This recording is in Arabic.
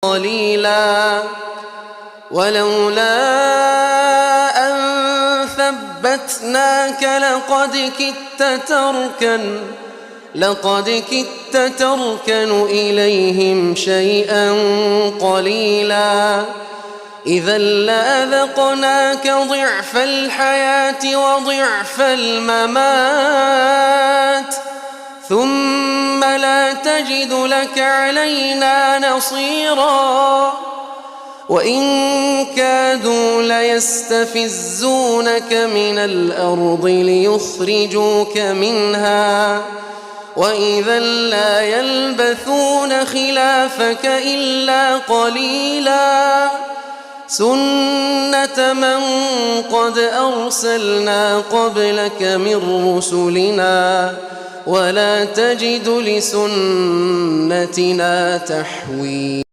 قليلا ولولا أن ثبتناك لقد كدت تركن إليهم شيئا قليلا إذا لأذقناك ضعف الحياة وضعف الممات ثم لا تجد لك علينا نصيرا وإن كادوا ليستفزونك من الأرض ليخرجوك منها وإذا لا يلبثون خلافك إلا قليلا سنة من قد أرسلنا قبلك من رسلنا ولا تجد لسنتنا تحويلا.